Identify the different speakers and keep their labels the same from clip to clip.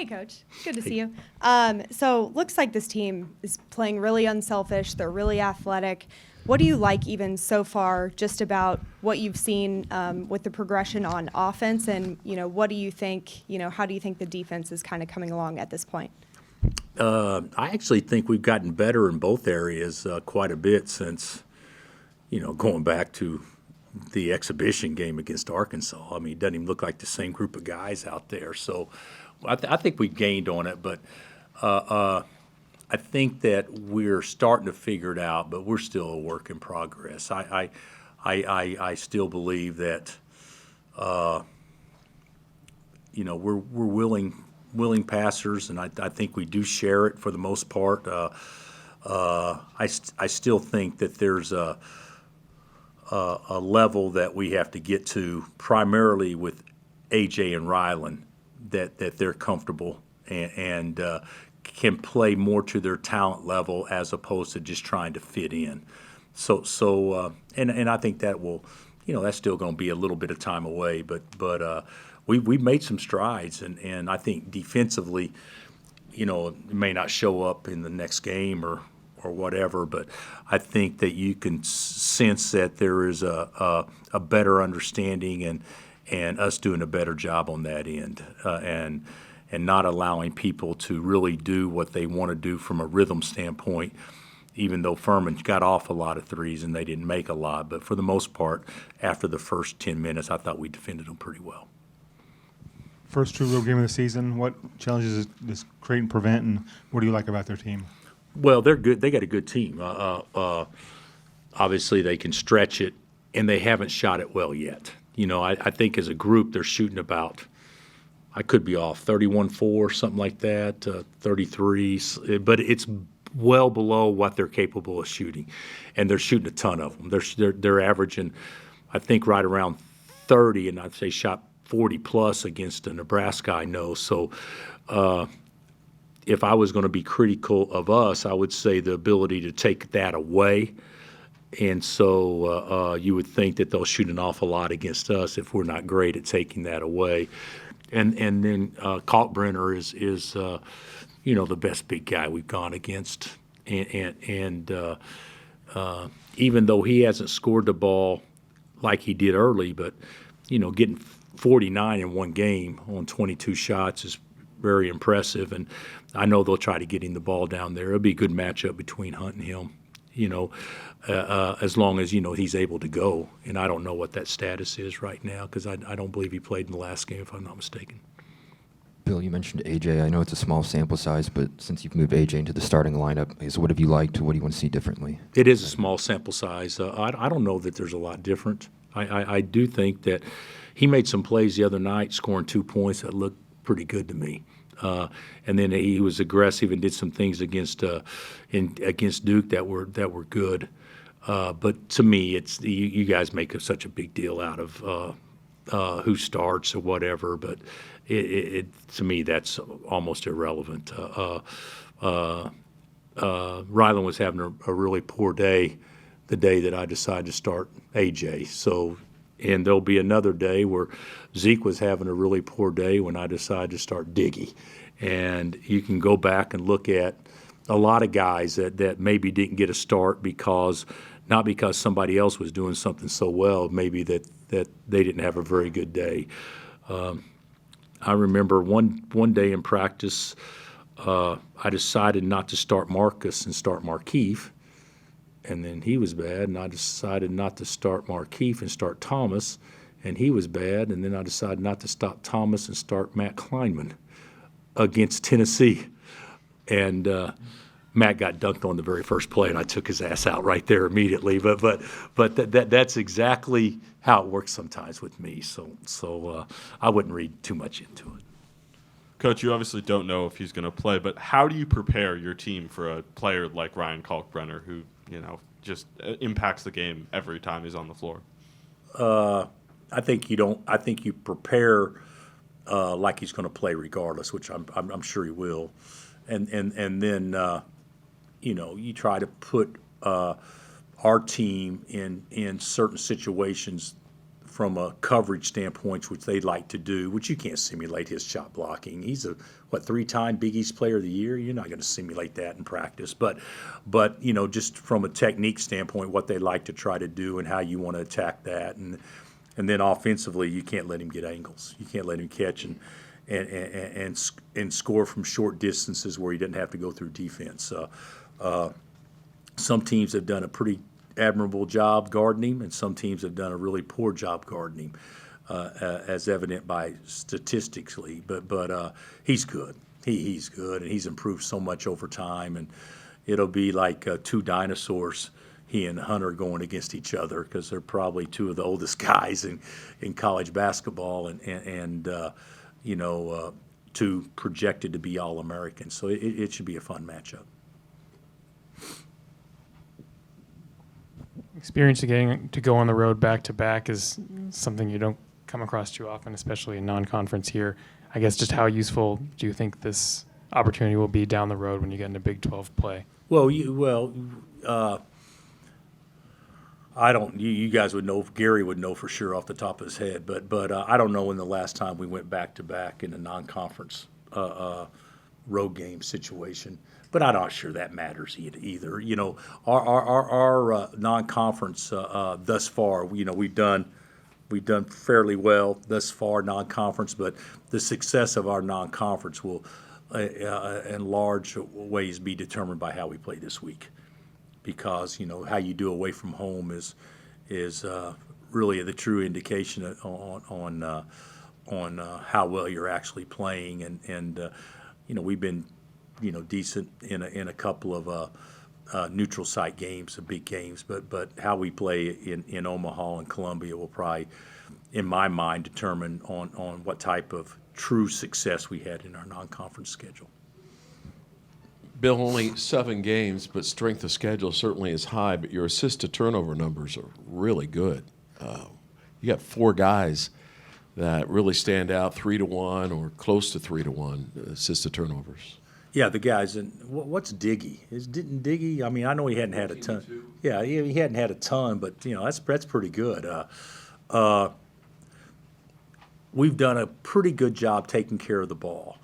Speaker 1: Hey, Coach. Good to see you. So looks like this team is playing really unselfish. They're really athletic. What do you like even so far just about what you've seen with the progression on offense? And, what do you think, how do you think the defense is kind of coming along at this point?
Speaker 2: I actually think we've gotten better in both areas quite a bit since, going back to the exhibition game against Arkansas. I mean, it doesn't even look like the same group of guys out there. So I think we've gained on it, but I think that we're starting to figure it out, but we're still a work in progress. I still believe that, we're willing passers, and I think we do share it for the most part. I still think that there's a level that we have to get to, primarily with AJ and Rylan, that they're comfortable and can play more to their talent level as opposed to just trying to fit in. And I think that will, that's still going to be a little bit of time away, but we've made some strides, and I think defensively, it may not show up in the next game or whatever, but I think that you can sense that there is a better understanding and us doing a better job on that end, and not allowing people to really do what they want to do from a rhythm standpoint, even though Furman got off a lot of threes and they didn't make a lot. But for the most part, after the first 10 minutes, I thought we defended them pretty well.
Speaker 3: First true road game of the season, what challenges does Creighton prevent, and what do you like about their team?
Speaker 2: Well, they're good. They got a good team. Obviously, they can stretch it, and they haven't shot it well yet. I think as a group, they're shooting about, I could be off, 31-4, something like that, 33, but it's well below what they're capable of shooting, and they're shooting a ton of them. They're averaging, I think, right around 30, and I'd say shot 40 plus against a Nebraska I know. So if I was going to be critical of us, I would say the ability to take that away. And so you would think that they'll shoot an awful lot against us if we're not great at taking that away. And then Kalkbrenner is the best big guy we've gone against. And even though he hasn't scored the ball like he did early, but, getting 49 in one game on 22 shots is very impressive. And I know they'll try to get him the ball down there. It'll be a good matchup between Hunt and him, as long as, he's able to go. And I don't know what that status is right now because I don't believe he played in the last game, if I'm not mistaken.
Speaker 4: Bill, you mentioned AJ. I know it's a small sample size, but since you've moved AJ into the starting lineup, what have you liked? What do you want to see differently?
Speaker 2: It is a small sample size. I don't know that there's a lot different. I do think that he made some plays the other night, scoring 2 points that looked pretty good to me. And then he was aggressive and did some things against Duke that were good. But to me, it's you guys make such a big deal out of who starts or whatever. But to me, that's almost irrelevant. Rylan was having a really poor day the day that I decided to start AJ. And there'll be another day where Zeke was having a really poor day when I decided to start Diggy. And you can go back and look at a lot of guys that maybe didn't get a start not because somebody else was doing something so well, maybe that they didn't have a very good day. I remember one day in practice, I decided not to start Marcus and start Markeith. And then he was bad, and I decided not to start Markeith and start Thomas, and he was bad. And then I decided not to stop Thomas and start Matt Kleinman against Tennessee. And Matt got dunked on the very first play, and I took his ass out right there immediately. But that's exactly how it works sometimes with me. So I wouldn't read too much into it.
Speaker 5: Coach, you obviously don't know if he's going to play, but how do you prepare your team for a player like Ryan Kalkbrenner who just impacts the game every time he's on the floor?
Speaker 2: I think you don't. I think you prepare like he's going to play regardless, which I'm sure he will, and then you try to put our team in certain situations from a coverage standpoint, which they like to do, which you can't simulate his shot blocking. He's a, 3-time Big East Player of the Year? You're not going to simulate that in practice. But just from a technique standpoint, what they like to try to do and how you want to attack that. And then offensively, you can't let him get angles. You can't let him catch and score from short distances where he doesn't have to go through defense. Some teams have done a pretty admirable job guarding him, and some teams have done a really poor job guarding him, as evident by statistically. But he's good. He's good, and he's improved so much over time. And it'll be like two dinosaurs, he and Hunter, going against each other, because they're probably two of the oldest guys in college basketball, and two projected to be All-Americans. So it should be a fun matchup.
Speaker 6: Experience of getting to go on the road back to back is something you don't come across too often, especially in non-conference here. I guess just how useful do you think this opportunity will be down the road when you get into Big 12 play?
Speaker 2: Well, I don't. You guys would know. Gary would know for sure off the top of his head. But I don't know when the last time we went back to back in a non-conference road game situation. But I'm not sure that matters either. Our non-conference thus far, we've done fairly well thus far non-conference. But the success of our non-conference will, in large ways, be determined by how we play this week. Because how you do away from home is really the true indication on how well you're actually playing, and we've been decent in a couple of neutral site games, the big games, but how we play in Omaha and Columbia will probably, in my mind, determine on what type of true success we had in our non-conference schedule.
Speaker 7: Bill, only 7 games, but strength of schedule certainly is high, but your assist-to-turnover numbers are really good. You got 4 guys that really stand out, 3-to-1 or close to 3-to-1 assist-to-turnovers.
Speaker 2: Yeah, the guys. And what's Diggy? Didn't Diggy? I mean, I know he hadn't had a ton. Yeah, he hadn't had a ton, but that's pretty good. We've done a pretty good job taking care of the ball.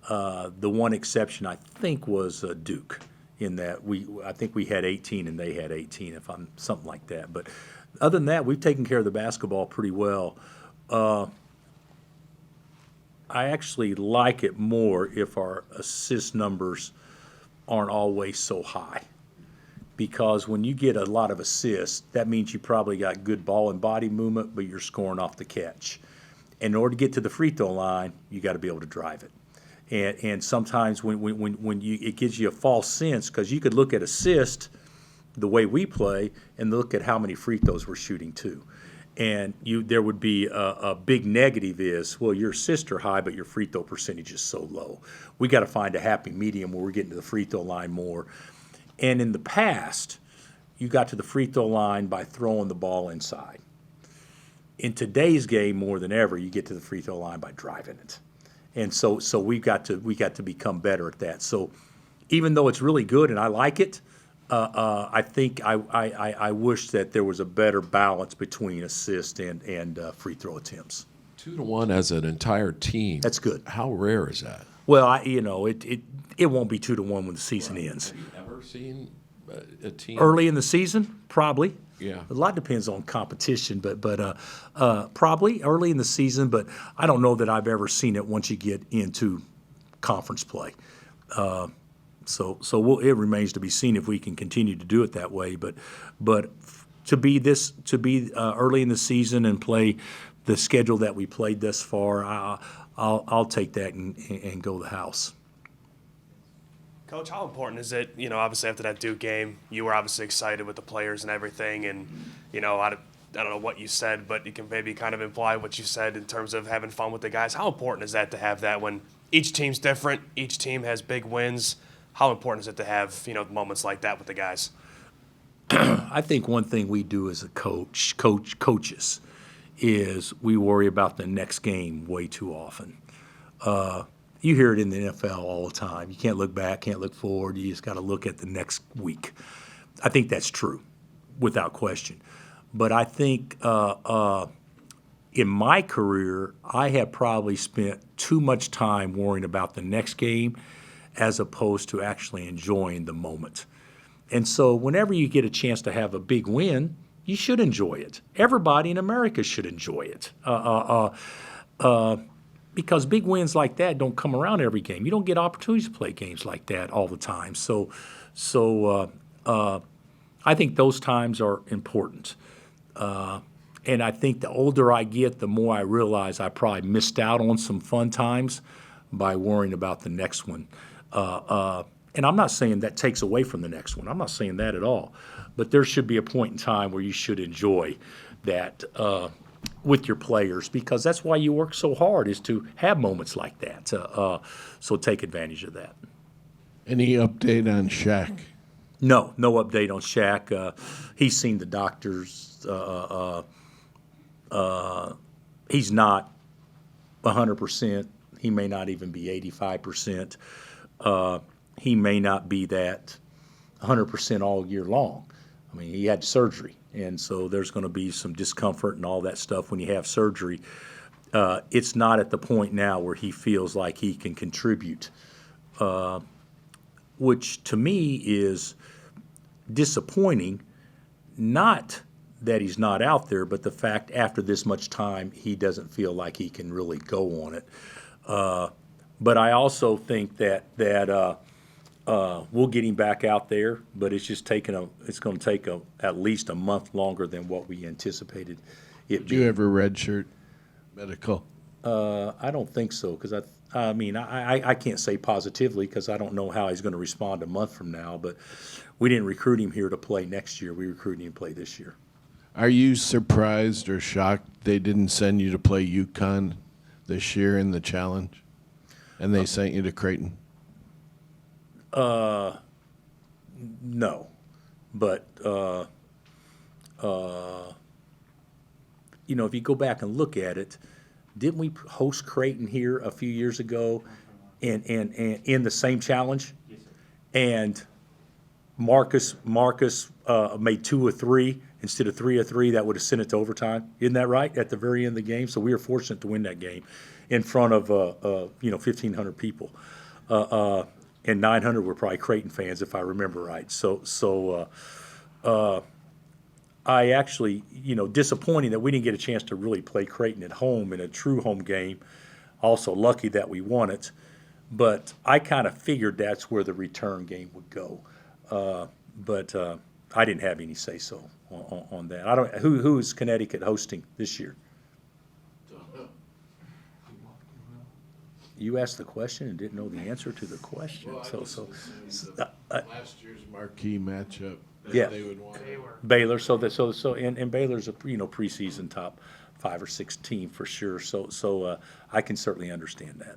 Speaker 2: The one exception, I think, was Duke, in that I think we had 18 and they had 18, if I'm something like that. But other than that, we've taken care of the basketball pretty well. I actually like it more if our assist numbers aren't always so high, because when you get a lot of assists, that means you probably got good ball and body movement, but you're scoring off the catch. In order to get to the free throw line, you got to be able to drive it. And sometimes when it gives you a false sense, because you could look at assist the way we play and look at how many free throws we're shooting too. And there would be a big negative is, well, your assists are high, but your free throw percentage is so low. We got to find a happy medium where we're getting to the free throw line more. And in the past, you got to the free throw line by throwing the ball inside. In today's game, more than ever, you get to the free throw line by driving it. And so we got to become better at that. So even though it's really good and I like it, I think I wish that there was a better balance between assist and free throw attempts.
Speaker 7: 2-to-1 as an entire team.
Speaker 2: That's good.
Speaker 7: How rare is that?
Speaker 2: Well, it won't be 2-to-1 when the season ends.
Speaker 7: Have you ever seen a team
Speaker 2: Early in the season, probably.
Speaker 7: Yeah.
Speaker 2: A lot depends on competition, but probably early in the season. But I don't know that I've ever seen it once you get into conference play. So it remains to be seen if we can continue to do it that way. But to be early in the season and play the schedule that we played thus far, I'll take that and go the house.
Speaker 8: Coach, how important is it, obviously after that Duke game, you were obviously excited with the players and everything, and, I don't know what you said, but you can maybe kind of imply what you said in terms of having fun with the guys. How important is that to have that when each team's different, each team has big wins? How important is it to have, moments like that with the guys?
Speaker 2: I think one thing we do as a coaches, is we worry about the next game way too often. You hear it in the NFL all the time. You can't look back, can't look forward. You just got to look at the next week. I think that's true, without question. But I think in my career, I have probably spent too much time worrying about the next game as opposed to actually enjoying the moment. And so whenever you get a chance to have a big win, you should enjoy it. Everybody in America should enjoy it. Because big wins like that don't come around every game. You don't get opportunities to play games like that all the time. So I think those times are important. And I think the older I get, the more I realize I probably missed out on some fun times by worrying about the next one. And I'm not saying that takes away from the next one. I'm not saying that at all. But there should be a point in time where you should enjoy that with your players, because that's why you work so hard, is to have moments like that. So take advantage of that.
Speaker 9: Any update on Shaq?
Speaker 2: No update on Shaq. He's seen the doctors. He's not 100%. He may not even be 85%. He may not be that 100% all year long. I mean, he had surgery, and so there's going to be some discomfort and all that stuff when you have surgery. It's not at the point now where he feels like he can contribute, which to me is disappointing. Not that he's not out there, but the fact after this much time, he doesn't feel like he can really go on it. But I also think that we'll get him back out there, but it's just it's going to take at least a month longer than what we anticipated it
Speaker 9: Do you ever redshirt medical?
Speaker 2: I don't think so, because I can't say positively because I don't know how he's going to respond a month from now, but we didn't recruit him here to play next year. We recruited him to play this year.
Speaker 9: Are you surprised or shocked they didn't send you to play UConn this year in the challenge, and they sent you to Creighton?
Speaker 2: No, but if you go back and look at it, didn't we host Creighton here a few years ago, and in the same challenge? Yes, sir. And Marcus made 2 or 3 instead of 3 or 3. That would have sent it to overtime. Isn't that right? At the very end of the game, so we were fortunate to win that game in front of 1,500 people. And 900 were probably Creighton fans, if I remember right. So I actually, disappointing that we didn't get a chance to really play Creighton at home in a true home game. Also lucky that we won it. But I kind of figured that's where the return game would go. But I didn't have any say-so on that. I don't. Who is Connecticut hosting this year? You asked the question and didn't know the answer to the question.
Speaker 9: Last year's marquee matchup.
Speaker 2: Yeah.
Speaker 9: They would want.
Speaker 2: Baylor. And Baylor's a preseason top 5 or 6 team for sure. So I can certainly understand that.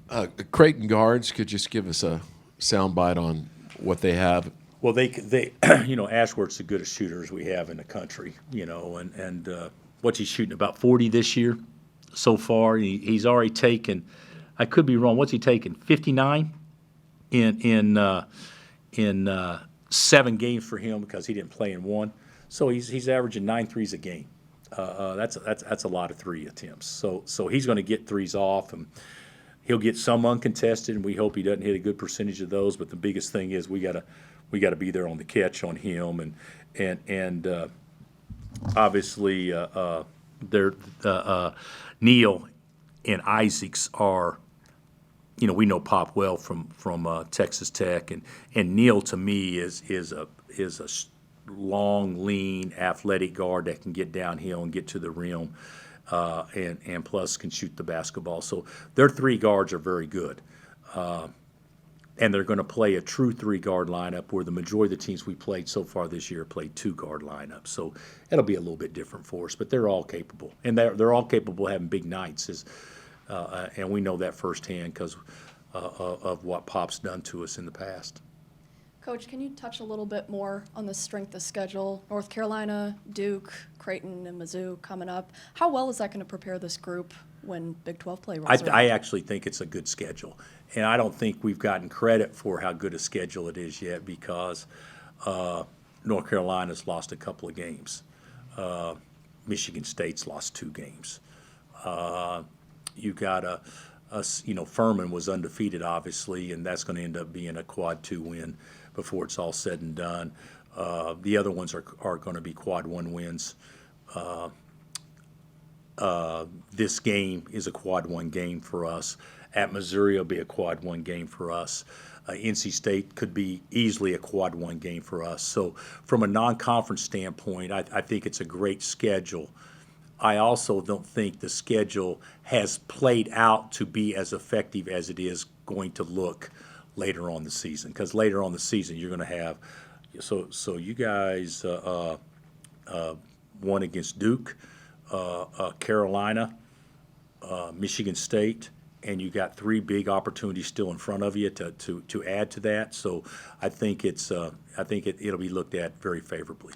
Speaker 2: But
Speaker 7: Creighton guards could just give us a soundbite on what they have.
Speaker 2: well, they Ashworth's the goodest shooters we have in the country. And what's he shooting, about 40 this year so far? He's already taken. I could be wrong. What's he taken? 59 in 7 games for him because he didn't play in 1. So he's averaging 9 threes a game. That's a lot of 3 attempts. So he's going to get threes off, and he'll get some uncontested, and we hope he doesn't hit a good percentage of those. But the biggest thing is we got to be there on the catch on him, and obviously Neal and Isaacs are. We know Pop well from Texas Tech, and Neal to me is a long, lean, athletic guard that can get downhill and get to the rim, and plus can shoot the basketball. So their 3 guards are very good, and they're going to play a true 3-guard lineup where the majority of the teams we played so far this year played 2-guard lineups. So it'll be a little bit different for us, but they're all capable, and they're all capable of having big nights. And we know that firsthand because of what Pop's done to us in the past.
Speaker 10: Coach, can you touch a little bit more on the strength of schedule? North Carolina, Duke, Creighton, and Mizzou coming up. How well is that going to prepare this group when Big 12 play rolls around?
Speaker 2: I actually think it's a good schedule. And I don't think we've gotten credit for how good a schedule it is yet because North Carolina's lost a couple of games. Michigan State's lost 2 games. You got Furman was undefeated, obviously, and that's going to end up being a quad 2 win before it's all said and done. The other ones are going to be quad 1 wins. This game is a quad 1 game for us. At Missouri, it'll be a quad 1 game for us. NC State could be easily a quad 1 game for us. So from a non-conference standpoint, I think it's a great schedule. I also don't think the schedule has played out to be as effective as it is going to look later on the season. Because later on the season, you're going to have so you guys won against Duke, Carolina, Michigan State, and you got 3 big opportunities still in front of you to add to that. So I think it'll be looked at very favorably.